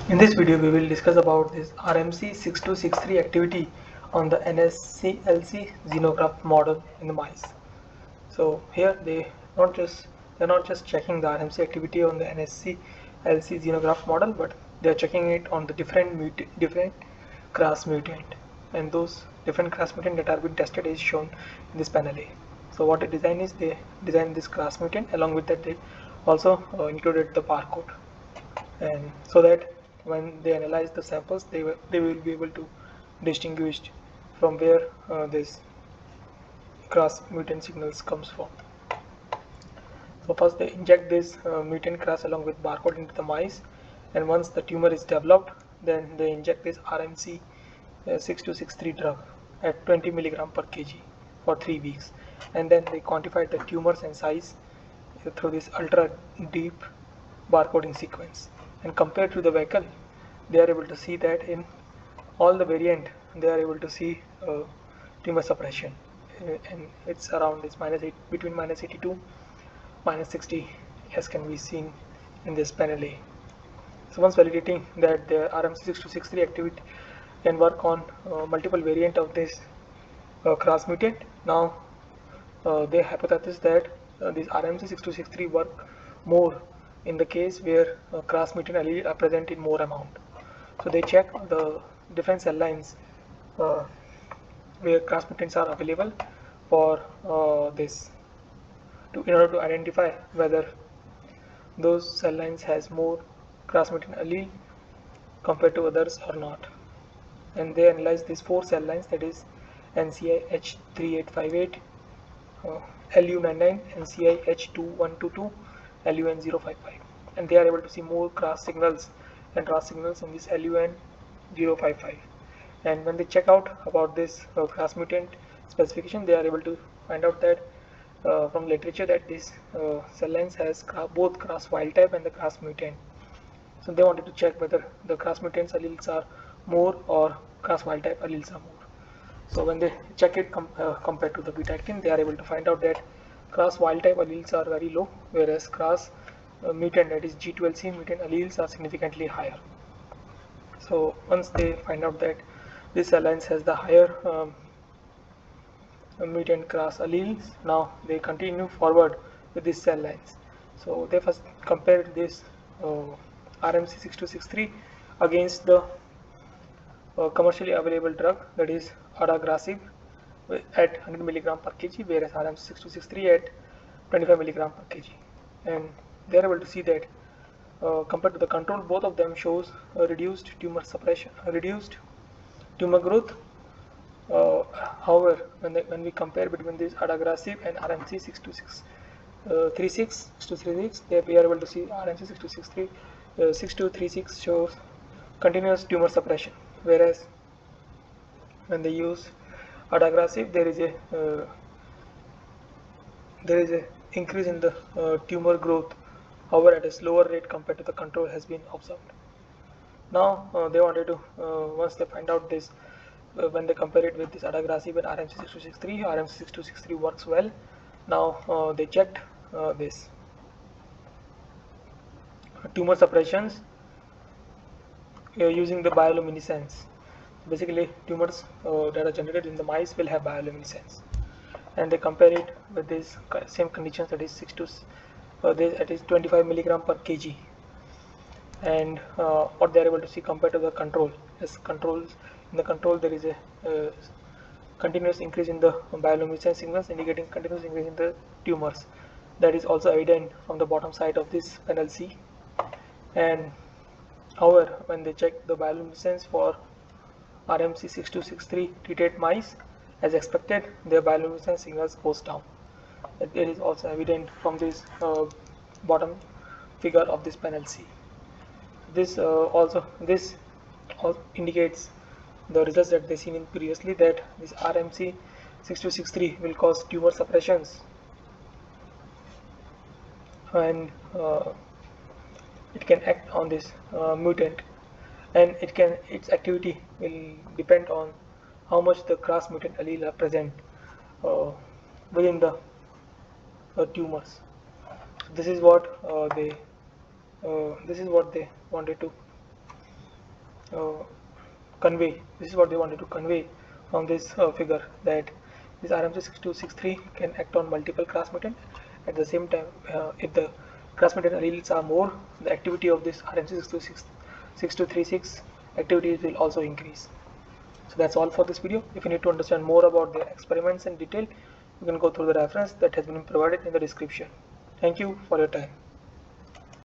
In this video, we will discuss about this RMC-6236 activity on the NSCLC xenograft model in the mice. So here they're not just checking the RMC activity on the NSCLC xenograft model, but they are checking it on the different KRAS mutant, and those different KRAS mutant that are being tested is shown in this panel A. So what they design is they designed this KRAS mutant. Along with that, they also included the barcode, and so that when they analyze the samples, they will be able to distinguish from where this KRAS mutant signals comes from. So first they inject this mutant KRAS along with barcode into the mice, and once the tumor is developed, then they inject this RMC-6236 drug at 20 milligram per kg for 3 weeks, and then they quantify the tumors and size through this ultra deep barcoding sequence. And compared to the vehicle, they are able to see that in all the variant they are able to see tumor suppression, and it's around this between minus 82 minus 60 as can be seen in this panel A. So once validating that the RMC-6236 activity can work on multiple variant of this KRAS mutant, now they hypothesize that this RMC-6236 work more in the case where KRAS mutant allele are present in more amount. So they check the different cell lines where KRAS mutants are available for this in order to identify whether those cell lines has more KRAS mutant allele compared to others or not. And they analyze these 4 cell lines, that is NCI-H3858, LU99, NCI-H2122, LUN055, and they are able to see more KRAS signals and RAS signals in this LUN055. And when they check out about this KRAS mutant specification, they are able to find out that from literature that this cell lines has both KRAS wild type and the KRAS mutant. So they wanted to check whether the KRAS mutants alleles are more or KRAS wild type alleles are more. So when they check it compared to the beta-actin, they are able to find out that KRAS wild type alleles are very low, whereas KRAS mutant, that is G12C mutant alleles, are significantly higher. So once they find out that this alliance has the higher mutant KRAS alleles, now they continue forward with these cell lines. So they first compared this RMC-6236 against the commercially available drug, that is adagrasib, at 100 milligram per kg, whereas RMC-6236 at 25 milligram per kg. And they are able to see that compared to the control, both of them shows reduced tumor suppression, reduced tumor growth. However, when we compare between this adagrasib and RMC-6236, we are able to see RMC-6236 shows continuous tumor suppression, whereas when they use adagrasib, there is a increase in the tumor growth, however at a slower rate compared to the control has been observed. Now they wanted to once they find out this, when they compare it with this adagrasib and RMC-6236 works well. Now they checked this tumor suppressions using the bioluminescence. Basically, tumors that are generated in the mice will have bioluminescence, and they compare it with these same conditions, that is that is 25 milligram per kg. And what they are able to see compared to the control is in the control there is a continuous increase in the bioluminescence signals, indicating continuous increase in the tumors. That is also evident from the bottom side of this panel C. And however, when they check the bioluminescence for RMC-6236 treated mice, as expected, their bioluminescence signals goes down. It is also evident from this bottom figure of this panel C. This also indicates the results that they seen in previously, that this RMC-6236 will cause tumor suppressions, and it can act on this mutant, and its activity will depend on how much the KRAS mutant allele are present within the tumors. This is what they wanted to uh, convey. This is what they wanted to convey from this figure, that this RMC-6236 can act on multiple KRAS mutant. At the same time, if the KRAS mutant alleles are more, the activity of this RMC-6236 activities will also increase. So that's all for this video. If you need to understand more about the experiments in detail, you can go through the reference that has been provided in the description. Thank you for your time.